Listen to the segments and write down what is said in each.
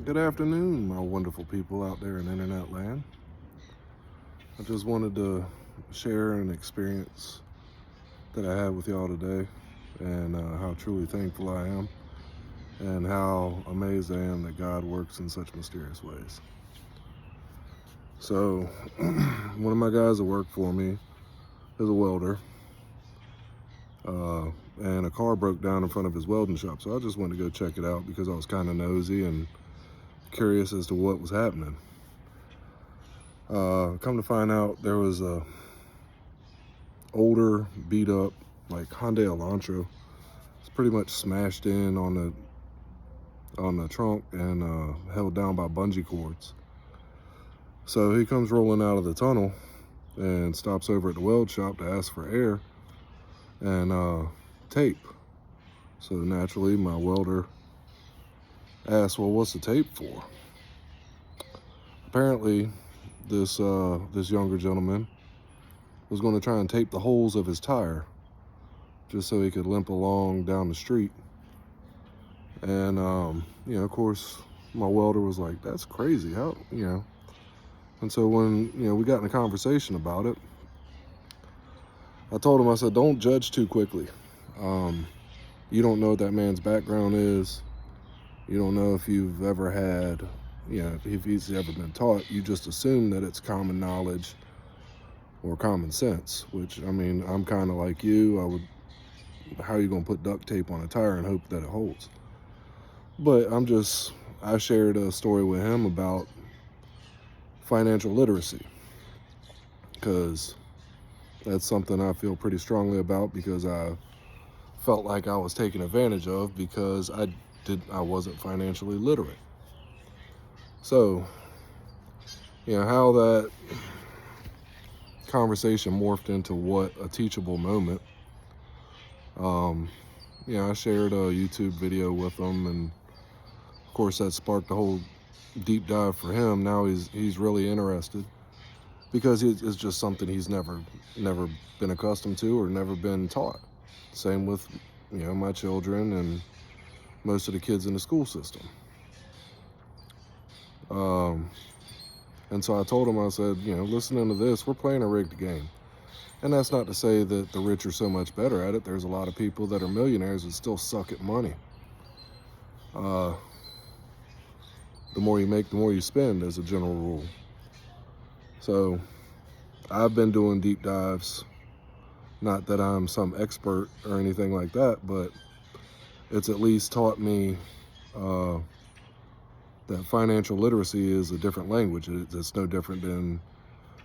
Good afternoon, my wonderful people out there in internet land. I just wanted to share an experience that I had with y'all today and how truly thankful I am and how amazed I am that God works in such mysterious ways. So, one of my guys that work for me is a welder, uh, and a car broke down in front of his welding shop. So, I just went to go check it out because I was kind of nosy and curious as to what was happening. Come to find out, there was a older, beat up, like Hyundai Elantra. It's pretty much smashed in on the trunk and held down by bungee cords. So he comes rolling out of the tunnel and stops over at the weld shop to ask for air and tape. So naturally, my welder asked, "Well, what's the tape for?" Apparently, this younger gentleman was going to try and tape the holes of his tire just so he could limp along down the street. And, of course, my welder was like, "That's crazy. How?" And so when, we got in a conversation about it, I told him, I said, "Don't judge too quickly. Um, you don't know what that man's background is. You don't know if you've ever had, if he's ever been taught. You just assume that it's common knowledge or common sense, which, I mean, I'm kind of like you. How are you going to put duct tape on a tire and hope that it holds?" But I shared a story with him about financial literacy because that's something I feel pretty strongly about because I felt like I was taken advantage of because I wasn't financially literate. So, how that conversation morphed into what a teachable moment. Um, I shared a YouTube video with him, and of course that sparked a whole deep dive for him. Now he's really interested because it's just something he's never been accustomed to or never been taught. Same with my children and most of the kids in the school system. Um, and so I told him, I said, listening to this, we're playing a rigged game. And that's not to say that the rich are so much better at it. There's a lot of people that are millionaires that still suck at money. Uh, the more you make, the more you spend, as a general rule. So I've been doing deep dives. Not that I'm some expert or anything like that, but it's at least taught me uh, that financial literacy is a different language. It's no different than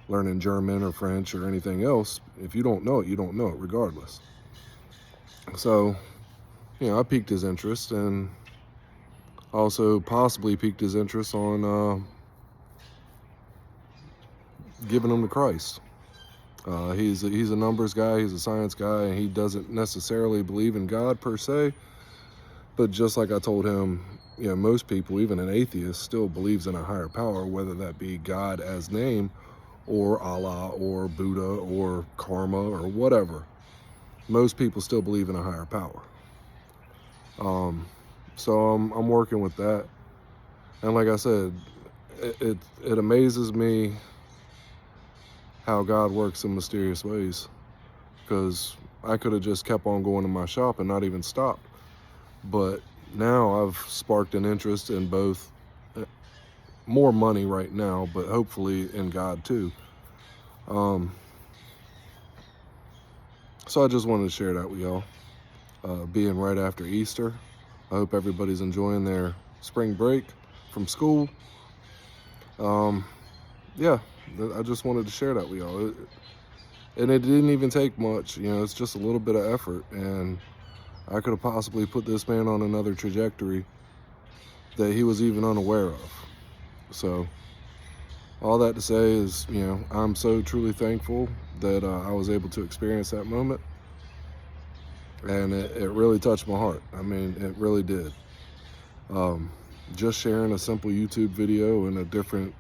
learning German or French or anything else. If you don't know it, you don't know it regardless. So, I piqued his interest and also possibly piqued his interest on giving him to Christ. He's a numbers guy, he's a science guy, and he doesn't necessarily believe in God per se. But just like I told him, most people, even an atheist, still believes in a higher power, whether that be God as name or Allah or Buddha or karma or whatever. Most people still believe in a higher power. So I'm working with that. And like I said, it amazes me how God works in mysterious ways. Because I could have just kept on going to my shop and not even stopped. But now I've sparked an interest in both more money right now, but hopefully in God too. So I just wanted to share that with y'all. Being right after Easter, I hope everybody's enjoying their spring break from school. Yeah, I just wanted to share that with y'all. And it didn't even take much, it's just a little bit of effort. And I could have possibly put this man on another trajectory that he was even unaware of. So, all that to say is, I'm so truly thankful that I was able to experience that moment. And it really touched my heart. I mean, it really did. Just sharing a simple YouTube video in a different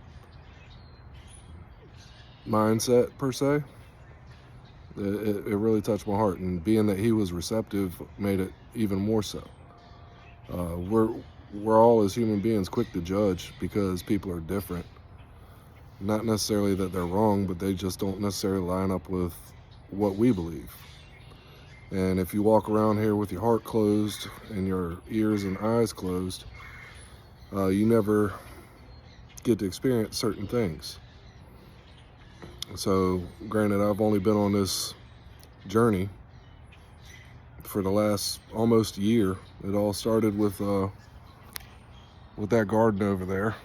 mindset, per se, it really touched my heart. And being that he was receptive made it even more so. we're all as human beings quick to judge because people are different. Not necessarily that they're wrong, but they just don't necessarily line up with what we believe. And if you walk around here with your heart closed and your ears and eyes closed, you never get to experience certain things. So, granted, I've only been on this journey for the last almost year. It all started with that garden over there,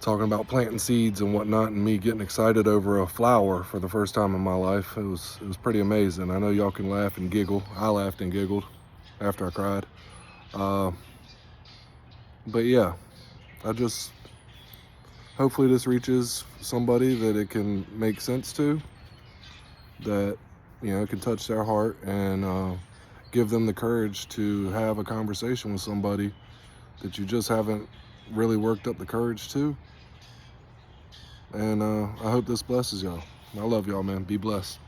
talking about planting seeds and whatnot, and me getting excited over a flower for the first time in my life. It was pretty amazing. I know y'all can laugh and giggle. I laughed and giggled after I cried. But yeah, I just hopefully this reaches somebody that it can make sense to, that it can touch their heart and give them the courage to have a conversation with somebody that you just haven't really worked up the courage to. And I hope this blesses y'all. I love y'all, man. Be blessed.